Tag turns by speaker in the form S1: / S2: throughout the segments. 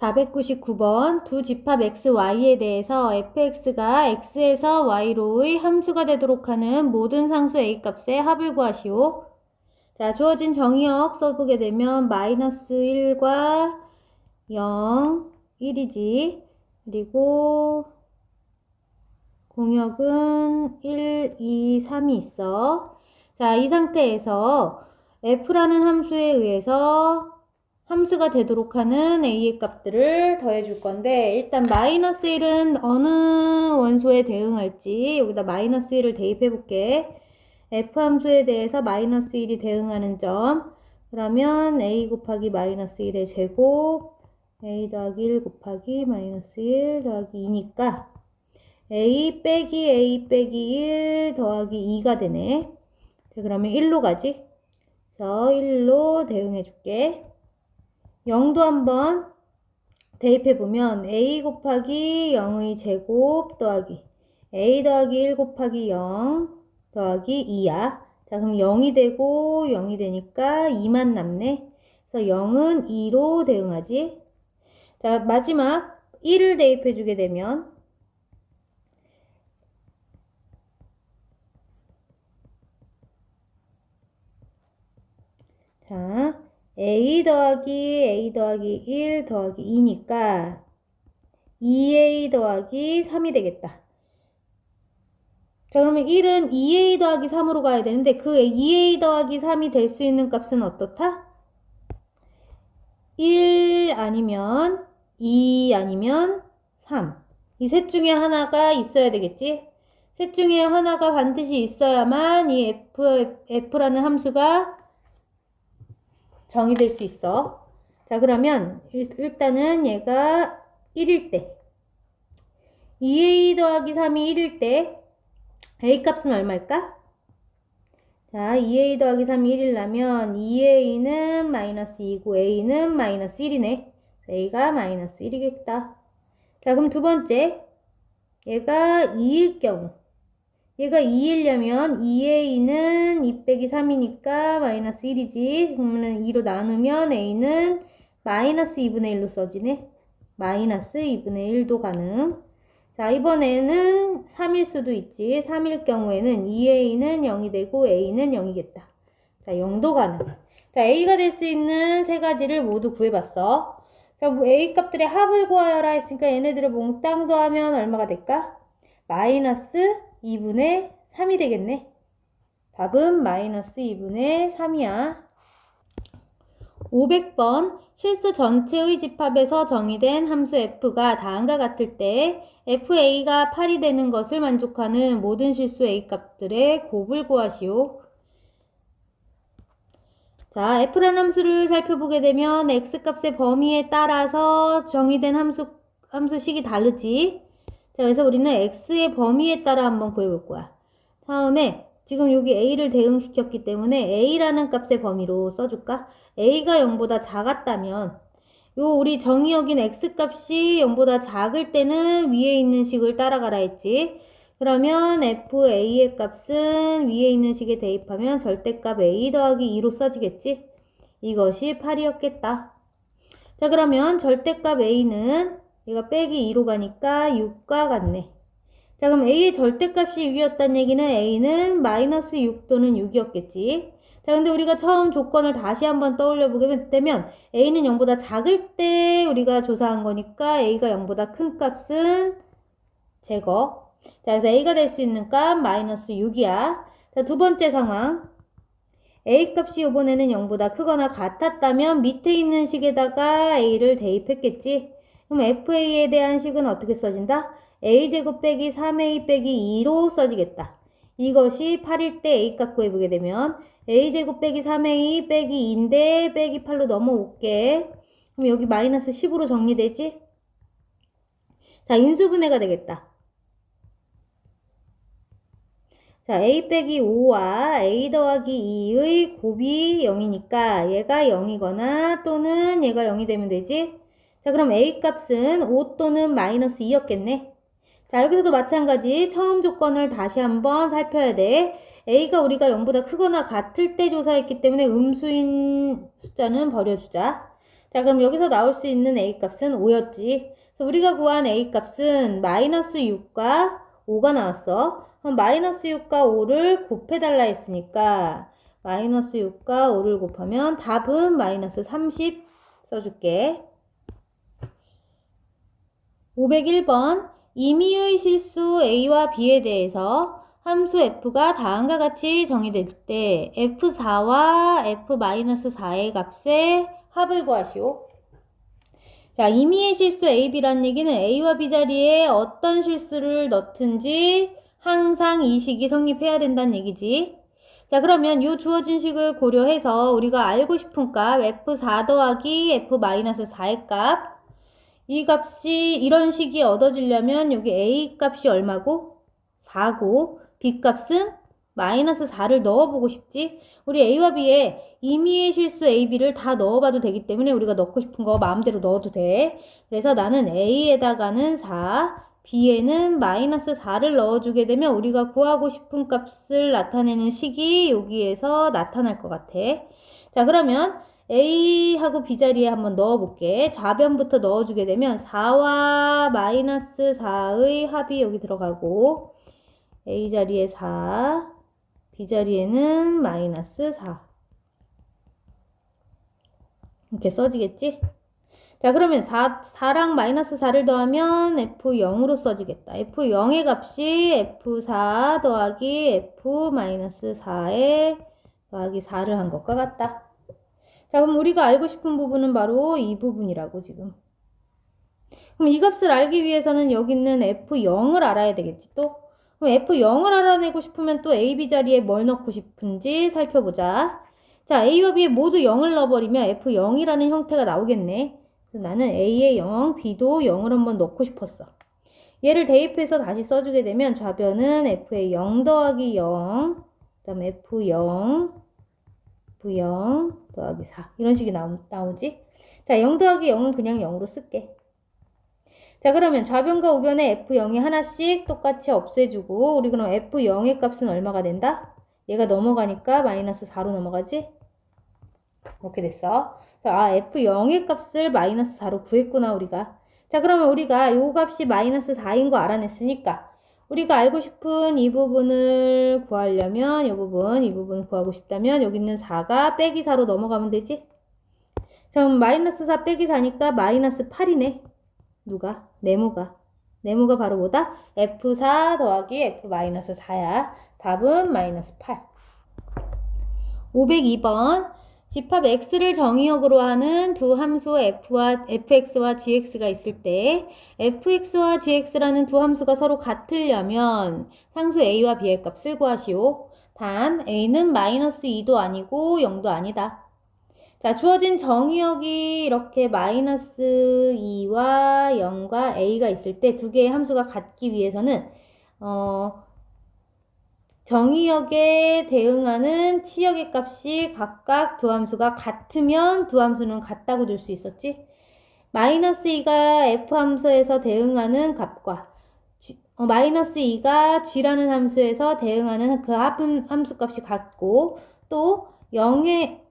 S1: 499번 두 집합 x, y에 대해서 fx가 x에서 y로의 함수가 되도록 하는 모든 상수 a 값의 합을 구하시오. 자, 주어진 정의역 써보게 되면 마이너스 1과 0, 1이지. 그리고 공역은 1, 2, 3이 있어. 자, 이 상태에서 f라는 함수에 의해서 함수가 되도록 하는 a의 값들을 더해줄 건데, 일단 마이너스 1은 어느 원소에 대응할지 여기다 마이너스 1을 대입해 볼게. f 함수에 대해서 마이너스 1이 대응하는 점, 그러면 a 곱하기 마이너스 1의 제곱, a 더하기 1 곱하기 마이너스 1 더하기 2니까 a 빼기 1 더하기 2가 되네. 자, 그러면 1로 가지. 그래서 1로 대응해 줄게. 0도 한번 대입해보면 a 곱하기 0의 제곱 더하기 a 더하기 1 곱하기 0 더하기 2야. 자, 그럼 0이 되고 0이 되니까 2만 남네. 그래서 0은 2로 대응하지. 자, 마지막 1을 대입해주게 되면 자, a 더하기 1 더하기 2니까 2a 더하기 3이 되겠다. 자, 그러면 1은 2a 더하기 3으로 가야 되는데 그 2a 더하기 3이 될 수 있는 값은 어떻다? 1 아니면 2 아니면 3. 이 셋 중에 하나가 있어야 되겠지? 셋 중에 하나가 반드시 있어야만 이 f라는 함수가 정의될 수 있어. 자, 그러면 일단은 얘가 1일 때 2a 더하기 3이 1일 때 a 값은 얼마일까? 자, 2a 더하기 3이 1이라면 2a는 마이너스 2고 a는 마이너스 1이네. a가 마이너스 1이겠다. 자, 그럼 두 번째 얘가 2일 경우 얘가 2이려면 2a는 2 빼기 3이니까 마이너스 1이지. 그러면 2로 나누면 a는 마이너스 2분의 1로 써지네. 마이너스 2분의 1도 가능. 자, 이번에는 3일 수도 있지. 3일 경우에는 2a는 0이 되고 a는 0이겠다. 자, 0도 가능. 자, a가 될 수 있는 세 가지를 모두 구해봤어. 자, 뭐 a 값들의 합을 구하여라 했으니까 얘네들을 몽땅 더하면 얼마가 될까? 마이너스 2분의 3이 되겠네. 답은 마이너스 2분의 3이야. 500번 실수 전체의 집합에서 정의된 함수 f가 다음과 같을 때 fa가 8이 되는 것을 만족하는 모든 실수 a 값들의 곱을 구하시오. 자, f라는 함수를 살펴보게 되면 x 값의 범위에 따라서 정의된 함수식이 다르지. 자, 그래서 우리는 x의 범위에 따라 한번 구해볼 거야. 처음에 지금 여기 a를 대응시켰기 때문에 a라는 값의 범위로 써줄까? a가 0보다 작았다면 요 우리 정의역인 x값이 0보다 작을 때는 위에 있는 식을 따라가라 했지. 그러면 fa의 값은 위에 있는 식에 대입하면 절대값 a 더하기 2로 써지겠지. 이것이 8이었겠다. 자, 그러면 절대값 a는 얘가 빼기 2로 가니까 6과 같네. 자, 그럼 a의 절대값이 6이었다는 얘기는 a는 마이너스 6 또는 6이었겠지. 자, 근데 우리가 처음 조건을 다시 한번 떠올려 보게 되면 a는 0보다 작을 때 우리가 조사한 거니까 a가 0보다 큰 값은 제거. 자, 그래서 a가 될 수 있는 값 마이너스 6이야. 자, 두 번째 상황. a 값이 이번에는 0보다 크거나 같았다면 밑에 있는 식에다가 a를 대입했겠지. 그럼 fa에 대한 식은 어떻게 써진다? a제곱 빼기 3a 빼기 2로 써지겠다. 이것이 8일 때 a 값 구해보게 되면 a제곱 빼기 3a 빼기 2인데 빼기 8로 넘어올게. 그럼 여기 마이너스 10으로 정리되지? 자, 인수분해가 되겠다. 자, a 빼기 5와 a 더하기 2의 곱이 0이니까 얘가 0이거나 또는 얘가 0이 되면 되지? 자, 그럼 a 값은 5 또는 마이너스 2였겠네. 자, 여기서도 마찬가지 처음 조건을 다시 한번 살펴야 돼. a가 우리가 0보다 크거나 같을 때 조사했기 때문에 음수인 숫자는 버려주자. 자, 그럼 여기서 나올 수 있는 A 값은 5였지. 그래서 우리가 구한 A 값은 마이너스 6과 5가 나왔어. 그럼 마이너스 6과 5를 곱해달라 했으니까 마이너스 6과 5를 곱하면 답은 마이너스 30 써줄게. 501번 임의의 실수 A와 B에 대해서 함수 f가 다음과 같이 정의될 때 f4와 f-4의 값의 합을 구하시오. 자, 임의의 실수 A, B란 얘기는 A와 B 자리에 어떤 실수를 넣든지 항상 이 식이 성립해야 된다는 얘기지. 자, 그러면 이 주어진 식을 고려해서 우리가 알고 싶은 값 f4 더하기 f-4의 값, 이 값이 이런 식이 얻어지려면 여기 A 값이 얼마고? 4고 B 값은 마이너스 4를 넣어보고 싶지? 우리 A와 B에 임의의 실수 A, B를 다 넣어봐도 되기 때문에 우리가 넣고 싶은 거 마음대로 넣어도 돼. 그래서 나는 A에다가는 4, B에는 마이너스 4를 넣어주게 되면 우리가 구하고 싶은 값을 나타내는 식이 여기에서 나타날 것 같아. 자, 그러면 A하고 B 자리에 한번 넣어볼게. 좌변부터 넣어주게 되면 4와 마이너스 4의 합이 여기 들어가고 A 자리에 4, B 자리에는 마이너스 4 이렇게 써지겠지? 자, 그러면 4랑 마이너스 4를 더하면 F0으로 써지겠다. F0의 값이 F4 더하기 F-4에 더하기 4를 한 것과 같다. 자, 그럼 우리가 알고 싶은 부분은 바로 이 부분이라고 지금. 그럼 이 값을 알기 위해서는 여기 있는 F0을 알아야 되겠지 또? 그럼 F0을 알아내고 싶으면 또 A, B 자리에 뭘 넣고 싶은지 살펴보자. 자, A와 B에 모두 0을 넣어버리면 F0이라는 형태가 나오겠네. 그래서 나는 A에 0, B도 0을 한번 넣고 싶었어. 얘를 대입해서 다시 써주게 되면 좌변은 F에 0 더하기 0, 그 다음에 F0, F0 더하기 4 이런 식이 나오지? 자, 0 더하기 0은 그냥 0으로 쓸게. 자, 그러면 좌변과 우변에 F0이 하나씩 똑같이 없애주고 우리 그럼 F0의 값은 얼마가 된다? 얘가 넘어가니까 마이너스 4로 넘어가지? 이렇게 됐어. 자, F0의 값을 마이너스 4로 구했구나 우리가. 자, 그러면 우리가 요 값이 마이너스 4인 거 알아냈으니까 우리가 알고 싶은 이 부분을 구하려면 이 부분 구하고 싶다면 여기 있는 4가 빼기 4로 넘어가면 되지? 자, 그럼 마이너스 4 빼기 4니까 마이너스 8이네. 누가? 네모가. 네모가 바로 뭐다? F4 더하기 F-4야. 답은 마이너스 8. 502번. 집합 x를 정의역으로 하는 두 함수 fx와 gx가 있을 때 fx와 gx라는 두 함수가 서로 같으려면 상수 a와 b의 값을 구하시오. 단 a는 마이너스 2도 아니고 0도 아니다. 자, 주어진 정의역이 이렇게 마이너스 2와 0과 a가 있을 때 두 개의 함수가 같기 위해서는 정의역에 대응하는 치역의 값이 각각 두 함수가 같으면 두 함수는 같다고 둘 수 있었지. 마이너스 2가 f 함수에서 대응하는 값과 마이너스 2가 g라는 함수에서 대응하는 그 함수 값이 같고 또 0이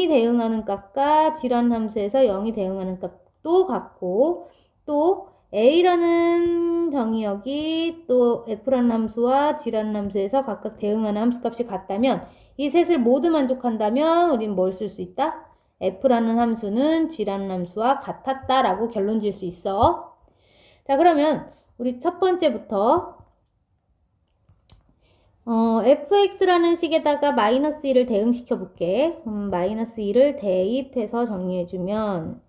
S1: 대응하는 값과 g라는 함수에서 0이 대응하는 값도 같고 또 a라는 정의역이 또 f라는 함수와 g라는 함수에서 각각 대응하는 함수값이 같다면 이 셋을 모두 만족한다면 우리는 뭘 쓸 수 있다? f라는 함수는 g라는 함수와 같았다라고 결론 질 수 있어. 자, 그러면 우리 첫 번째부터 fx라는 식에다가 마이너스 1을 대응시켜 볼게. 마이너스 1을 대입해서 정리해주면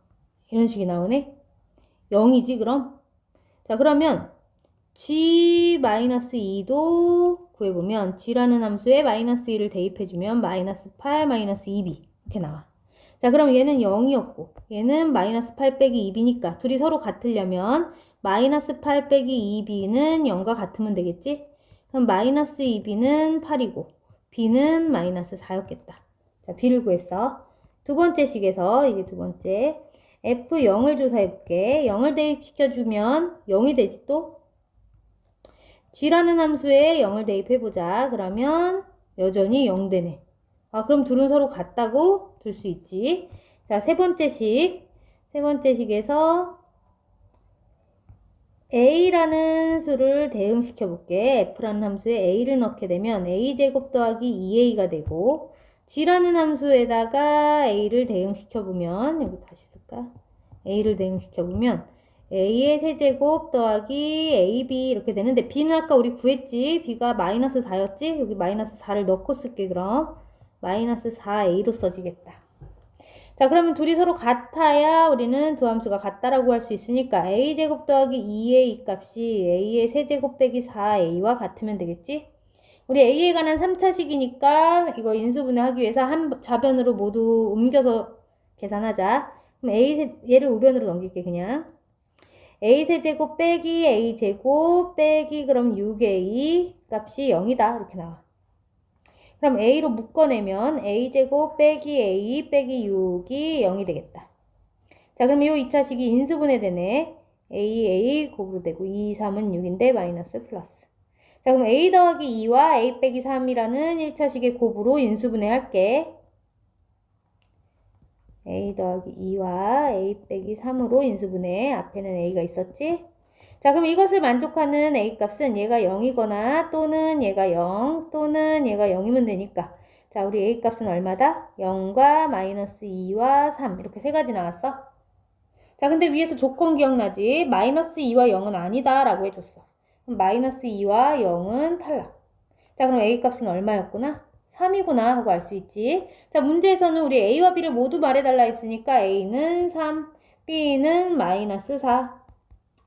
S1: 이런 식이 나오네. 0이지 그럼? 자, 그러면 g-2도 구해보면 g라는 함수에 마이너스 1을 대입해주면 마이너스 8, 마이너스 2b 이렇게 나와. 자, 그럼 얘는 0이었고 얘는 마이너스 8 빼기 2b니까 둘이 서로 같으려면 마이너스 8 빼기 2b는 0과 같으면 되겠지? 그럼 마이너스 2b는 8이고 b는 마이너스 4였겠다. 자, b를 구했어. 두 번째 식에서 이게 두 번째 F0을 조사해볼게. 0을 대입시켜주면 0이 되지 또? G라는 함수에 0을 대입해보자. 그러면 여전히 0 되네. 아, 그럼 둘은 서로 같다고 둘 수 있지. 자, 세 번째 식에서 a라는 수를 대응시켜 볼게. f라는 함수에 a를 넣게 되면 a제곱 더하기 2a가 되고, g라는 함수에다가 a를 대응시켜 보면, 여기 다시 쓸까? a를 대응시켜 보면 a의 세제곱 더하기 ab 이렇게 되는데, b는 아까 우리 구했지? b가 마이너스 4였지? 여기 마이너스 4를 넣고 쓸게. 그럼 마이너스 4a로 써지겠다. 자, 그러면 둘이 서로 같아야 우리는 두 함수가 같다라고 할 수 있으니까 a제곱 더하기 2a 값이 a의 세제곱 빼기 4a와 같으면 되겠지? 우리 a에 관한 3차식이니까 이거 인수분해하기 위해서 한 좌변으로 모두 옮겨서 계산하자. 그럼 얘를 우변으로 넘길게 그냥. a 세제곱 빼기 a제곱 빼기 그럼 6a 값이 0이다 이렇게 나와. 그럼 a로 묶어내면 a제곱 빼기 a 빼기 6이 0이 되겠다. 자, 그럼 이 2차식이 인수분해 되네. a 곱으로 되고 2, 3은 6인데 마이너스 플러스. 자, 그럼 a 더하기 2와 a 빼기 3이라는 1차식의 곱으로 인수분해 할게. a 더하기 2와 a 빼기 3으로 인수분해. 앞에는 a가 있었지? 자, 그럼 이것을 만족하는 a 값은 얘가 0이거나 또는 얘가 0 또는 얘가 0이면 되니까. 자, 우리 a 값은 얼마다? 0과 마이너스 2와 3 이렇게 세 가지 나왔어. 자, 근데 위에서 조건 기억나지? 마이너스 2와 0은 아니다 라고 해줬어. 그럼 마이너스 2와 0은 탈락. 자, 그럼 a 값은 얼마였구나? 3이구나 하고 알 수 있지. 자, 문제에서는 우리 a와 b를 모두 말해달라 했으니까 a는 3, b는 마이너스 4.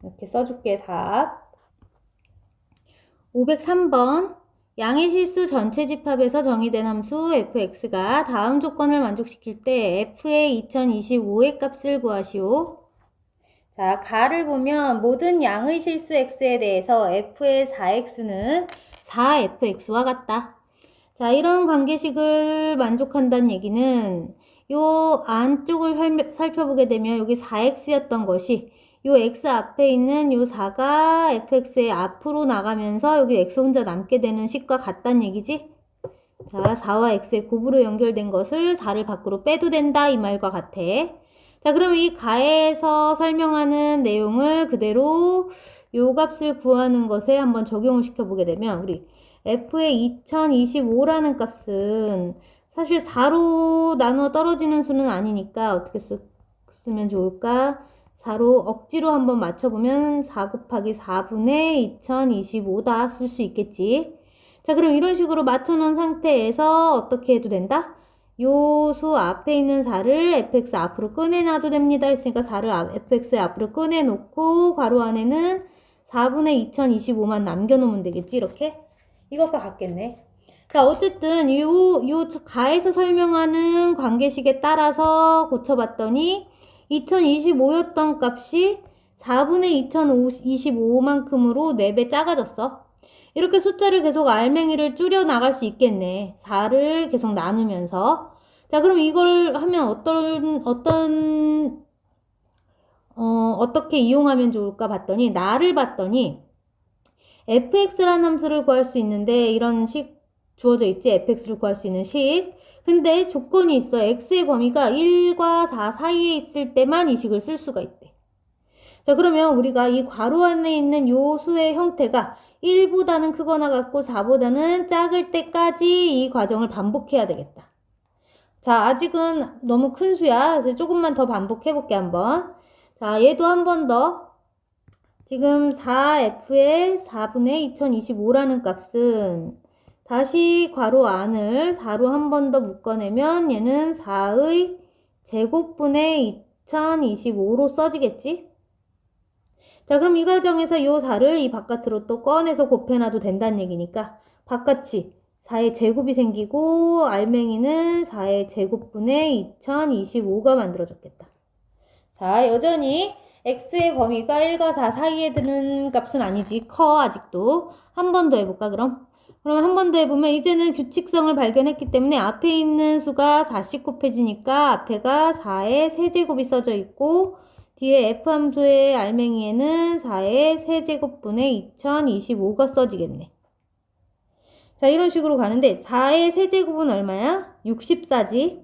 S1: 이렇게 써줄게. 답 503번 양의 실수 전체 집합에서 정의된 함수 fx가 다음 조건을 만족시킬 때 f의 2025의 값을 구하시오. 자, 가를 보면 모든 양의 실수 x에 대해서 f의 4x는 4fx와 같다. 자, 이런 관계식을 만족한다는 얘기는 요 안쪽을 살펴보게 되면 여기 4x였던 것이 요 x 앞에 있는 요 4가 fx의 앞으로 나가면서 여기 x 혼자 남게 되는 식과 같다는 얘기지? 자, 4와 x의 곱으로 연결된 것을 4를 밖으로 빼도 된다 이 말과 같아. 자, 그러면 이 가에서 설명하는 내용을 그대로 요 값을 구하는 것에 한번 적용을 시켜보게 되면 우리 f의 2025라는 값은 사실 4로 나눠 떨어지는 수는 아니니까 어떻게 쓰면 좋을까? 4로 억지로 한번 맞춰보면 4 곱하기 4분의 2025다 쓸 수 있겠지. 자, 그럼 이런 식으로 맞춰놓은 상태에서 어떻게 해도 된다? 요 수 앞에 있는 4를 fx 앞으로 꺼내놔도 됩니다. 했으니까 4를 fx의 앞으로 꺼내놓고 괄호 안에는 4분의 2025만 남겨놓으면 되겠지. 이렇게? 이것과 같겠네. 자, 어쨌든 요 가에서 설명하는 관계식에 따라서 고쳐봤더니 2025였던 값이 4분의 2025만큼으로 4배 작아졌어. 이렇게 숫자를 계속 알맹이를 줄여 나갈 수 있겠네. 4를 계속 나누면서. 자, 그럼 이걸 하면 어떻게 이용하면 좋을까 봤더니, 나를 봤더니, fx라는 함수를 구할 수 있는데, 이런 식 주어져 있지? fx를 구할 수 있는 식. 근데 조건이 있어. x의 범위가 1과 4 사이에 있을 때만 이 식을 쓸 수가 있대. 자, 그러면 우리가 이 괄호 안에 있는 요 수의 형태가 1보다는 크거나 같고 4보다는 작을 때까지 이 과정을 반복해야 되겠다. 자, 아직은 너무 큰 수야. 그래서 조금만 더 반복해볼게, 한번. 자, 얘도 한 번 더. 지금 4f의 4분의 2025라는 값은 다시 괄호 안을 4로 한 번 더 묶어내면 얘는 4의 제곱분의 2025로 써지겠지? 자, 그럼 이 과정에서 요 4를 이 바깥으로 또 꺼내서 곱해놔도 된다는 얘기니까 바깥이 4의 제곱이 생기고 알맹이는 4의 제곱분의 2025가 만들어졌겠다. 자, 여전히 x의 범위가 1과 4 사이에 드는 값은 아니지. 커 아직도. 한 번 더 해볼까 그럼? 그럼 한 번 더 해보면 이제는 규칙성을 발견했기 때문에 앞에 있는 수가 4씩 곱해지니까 앞에가 4의 세제곱이 써져 있고 뒤에 f함수의 알맹이에는 4의 세제곱분의 2025가 써지겠네. 자, 이런 식으로 가는데 4의 세제곱은 얼마야? 64지.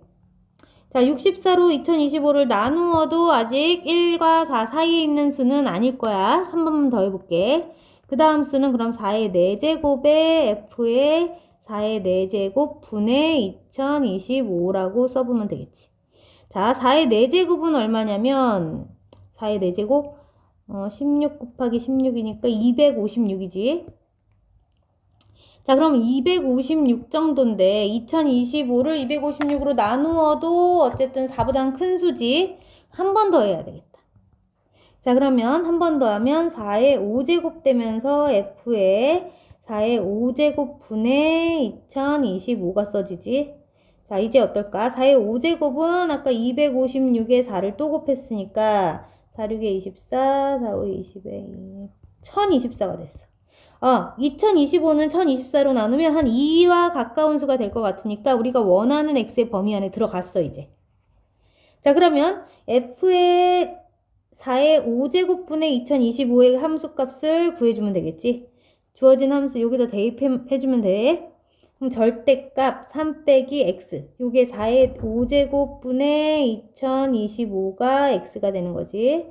S1: 자, 64로 2025를 나누어도 아직 1과 4 사이에 있는 수는 아닐 거야. 한 번만 더 해볼게. 그 다음 수는 그럼 4의 4제곱에 F의 4의 4제곱 분의 2025라고 써보면 되겠지. 자, 4의 4제곱은 얼마냐면 4의 4제곱 16 곱하기 16이니까 256이지. 자, 그럼 256 정도인데 2025를 256으로 나누어도 어쨌든 4보다는 큰 수지. 한 번 더 해야 되겠다. 자, 그러면 한 번 더 하면 4의 5제곱 되면서 F의 4의 5제곱 분의 2025가 써지지. 자, 이제 어떨까? 4의 5제곱은 아까 256에 4를 또 곱했으니까 4, 6에 24, 4, 5, 20에 1024가 됐어. 2025는 1024로 나누면 한 2와 가까운 수가 될 것 같으니까 우리가 원하는 x의 범위 안에 들어갔어, 이제. 자, 그러면 f의 4의 5제곱분의 2025의 함수값을 구해주면 되겠지. 주어진 함수 여기다 대입해주면 돼. 그럼 절대값 3 빼기 x. 요게 4의 5제곱분의 2025가 x가 되는 거지.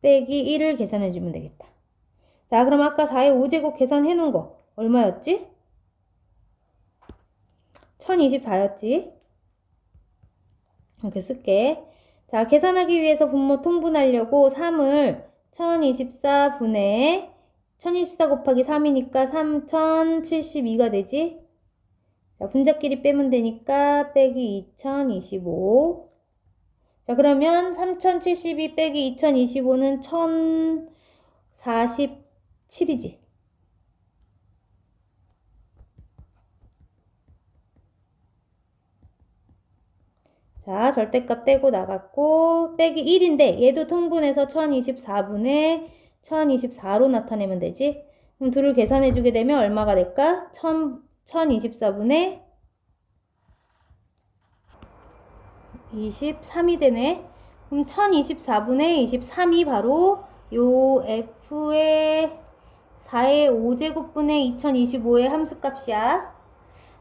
S1: 빼기 1을 계산해주면 되겠다. 자, 그럼 아까 4의 5제곱 계산해 놓은 거 얼마였지? 1024였지? 이렇게 쓸게. 자, 계산하기 위해서 분모 통분하려고 3을 1024분의 1024 곱하기 3이니까 3072가 되지? 자, 분자끼리 빼면 되니까 빼기 2025. 자, 그러면 3072 빼기 2025는 1047이지. 자, 절대값 떼고 나갔고 빼기 1인데 얘도 통분해서 1024분의 1024로 나타내면 되지. 그럼 둘을 계산해 주게 되면 얼마가 될까? 1024분의 23이 되네. 그럼 1024분의 23이 바로 요 f의 4의 5제곱분의 2025의 함수값이야.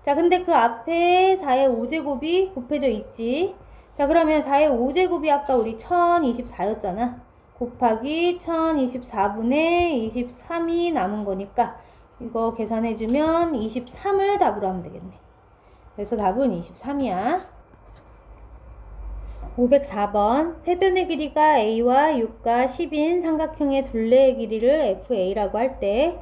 S1: 자, 근데 그 앞에 4의 5제곱이 곱해져 있지. 자, 그러면 4의 5제곱이 아까 우리 1024였잖아. 곱하기 1024분의 23이 남은 거니까 이거 계산해주면 23을 답으로 하면 되겠네. 그래서 답은 23이야. 504번 세변의 길이가 a와 6과 10인 삼각형의 둘레의 길이를 fa라고 할 때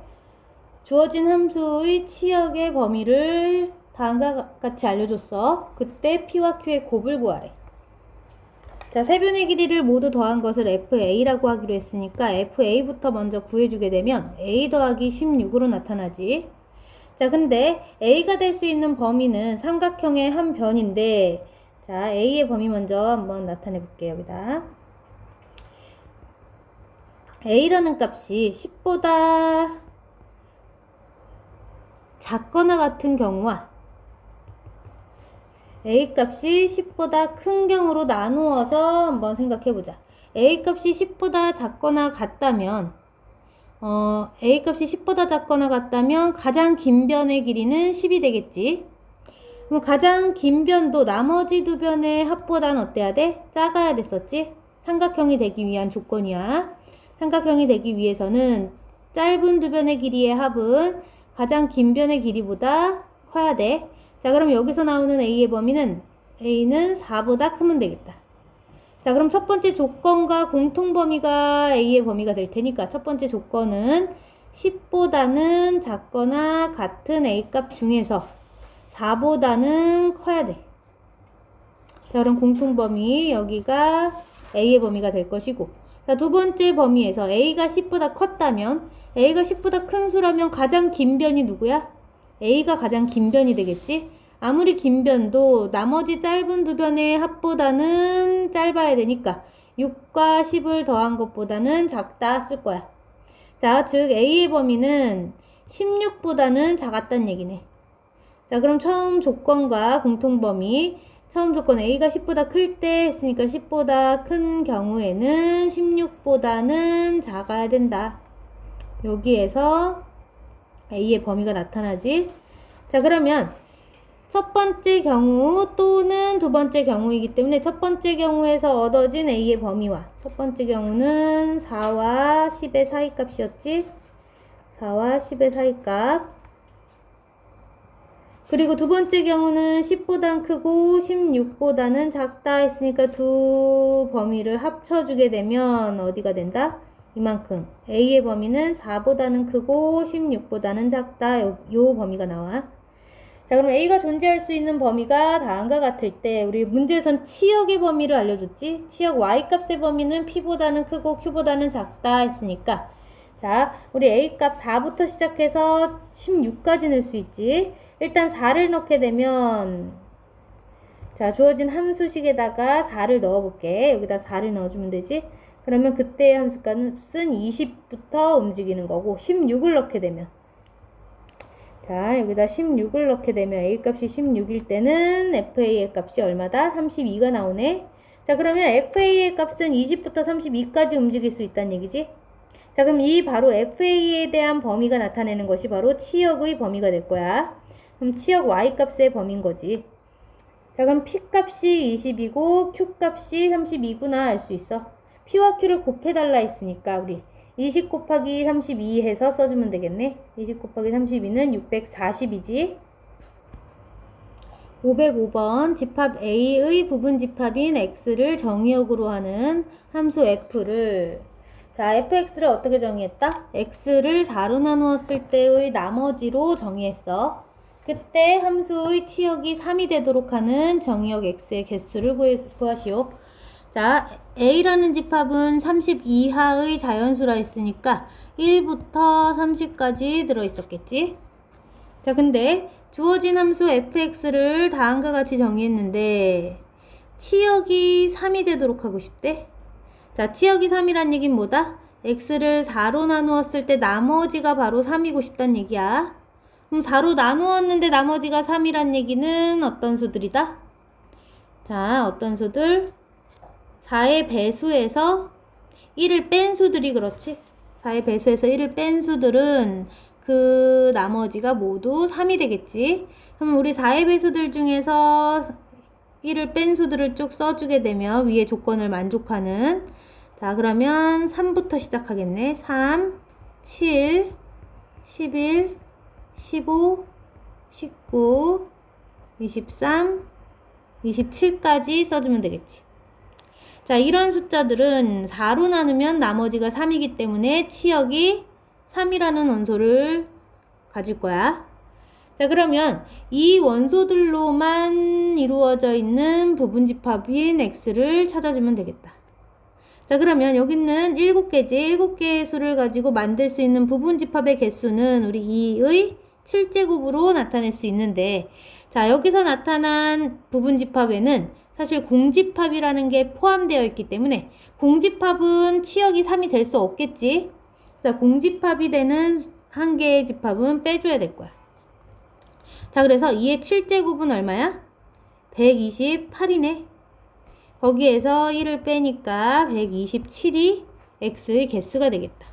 S1: 주어진 함수의 치역의 범위를 다음과 같이 알려줬어. 그때 P와 Q의 곱을 구하래. 자, 세변의 길이를 모두 더한 것을 FA라고 하기로 했으니까 FA부터 먼저 구해주게 되면 A 더하기 16으로 나타나지. 자, 근데 A가 될 수 있는 범위는 삼각형의 한 변인데 자, A의 범위 먼저 한번 나타내 볼게요. 여기다. A라는 값이 10보다 작거나 같은 경우와 A 값이 10보다 큰 경우로 나누어서 한번 생각해 보자. A 값이 10보다 작거나 같다면 A 값이 10보다 작거나 같다면 가장 긴 변의 길이는 10이 되겠지. 그럼 가장 긴 변도 나머지 두 변의 합보다는 어때야 돼? 작아야 됐었지? 삼각형이 되기 위한 조건이야. 삼각형이 되기 위해서는 짧은 두 변의 길이의 합은 가장 긴 변의 길이보다 커야 돼. 자, 그럼 여기서 나오는 A의 범위는 A는 4보다 크면 되겠다. 자, 그럼 첫 번째 조건과 공통 범위가 A의 범위가 될 테니까 첫 번째 조건은 10보다는 작거나 같은 A 값 중에서 4보다는 커야 돼. 자, 그럼 공통 범위 여기가 A의 범위가 될 것이고 자, 두 번째 범위에서 A가 10보다 컸다면 A가 10보다 큰 수라면 가장 긴 변이 누구야? A가 가장 긴 변이 되겠지? 아무리 긴 변도 나머지 짧은 두 변의 합보다는 짧아야 되니까 6과 10을 더한 것보다는 작다 쓸 거야. 자, 즉 A의 범위는 16보다는 작았단 얘기네. 자, 그럼 처음 조건과 공통 범위 처음 조건 A가 10보다 클 때 했으니까 10보다 큰 경우에는 16보다는 작아야 된다. 여기에서 A의 범위가 나타나지. 자, 그러면 첫 번째 경우 또는 두 번째 경우이기 때문에 첫 번째 경우에서 얻어진 A의 범위와 첫 번째 경우는 4와 10의 사이값이었지? 4와 10의 사이값. 그리고 두 번째 경우는 10보단 크고 16보다는 작다 했으니까 두 범위를 합쳐주게 되면 어디가 된다? 이만큼. A의 범위는 4보다는 크고 16보다는 작다. 요 범위가 나와. 자, 그럼 A가 존재할 수 있는 범위가 다음과 같을 때 우리 문제에선 치역의 범위를 알려줬지? 치역 Y값의 범위는 P보다는 크고 Q보다는 작다 했으니까 자, 우리 A값 4부터 시작해서 16까지 넣을 수 있지? 일단 4를 넣게 되면 자, 주어진 함수식에다가 4를 넣어볼게. 여기다 4를 넣어주면 되지? 그러면 그때의 함수값은 20부터 움직이는 거고 16을 넣게 되면 자, 여기다 16을 넣게 되면 A값이 16일 때는 FA의 값이 얼마다? 32가 나오네. 자, 그러면 FA의 값은 20부터 32까지 움직일 수 있다는 얘기지? 자, 그럼 이 바로 FA에 대한 범위가 나타내는 것이 바로 치역의 범위가 될 거야. 그럼 치역 Y값의 범위인 거지. 자, 그럼 P값이 20이고 Q값이 32구나 알 수 있어. P와 Q를 곱해달라 했으니까 우리 20 곱하기 32 해서 써주면 되겠네. 20 곱하기 32는 640이지. 505번 집합 A의 부분 집합인 X를 정의역으로 하는 함수 F를 자, fx를 어떻게 정의했다? x를 4로 나누었을 때의 나머지로 정의했어. 그때 함수의 치역이 3이 되도록 하는 정의역 x의 개수를 구하시오. 자, a라는 집합은 30 이하의 자연수라 했으니까 1부터 30까지 들어있었겠지? 자, 근데 주어진 함수 fx를 다음과 같이 정의했는데 치역이 3이 되도록 하고 싶대? 자, 치역이 3이란 얘기는 뭐다? x를 4로 나누었을 때 나머지가 바로 3이고 싶단 얘기야. 그럼 4로 나누었는데 나머지가 3이란 얘기는 어떤 수들이다? 자, 어떤 수들? 4의 배수에서 1을 뺀 수들이 그렇지? 4의 배수에서 1을 뺀 수들은 그 나머지가 모두 3이 되겠지? 그럼 우리 4의 배수들 중에서 1을 뺀 수들을 쭉 써주게 되면 위의 조건을 만족하는 자, 그러면 3부터 시작하겠네. 3, 7, 11, 15, 19, 23, 27까지 써주면 되겠지. 자, 이런 숫자들은 4로 나누면 나머지가 3이기 때문에 치역이 3이라는 원소를 가질 거야. 자, 그러면 이 원소들로만 이루어져 있는 부분집합인 x를 찾아주면 되겠다. 자, 그러면 여기 있는 7개지. 7개의 수를 가지고 만들 수 있는 부분집합의 개수는 우리 2의 7제곱으로 나타낼 수 있는데 자, 여기서 나타난 부분집합에는 사실 공집합이라는 게 포함되어 있기 때문에 공집합은 치역이 3이 될 수 없겠지. 자, 공집합이 되는 한 개의 집합은 빼줘야 될 거야. 자, 그래서 2의 7제곱은 얼마야? 128이네. 거기에서 1을 빼니까 127이 x의 개수가 되겠다.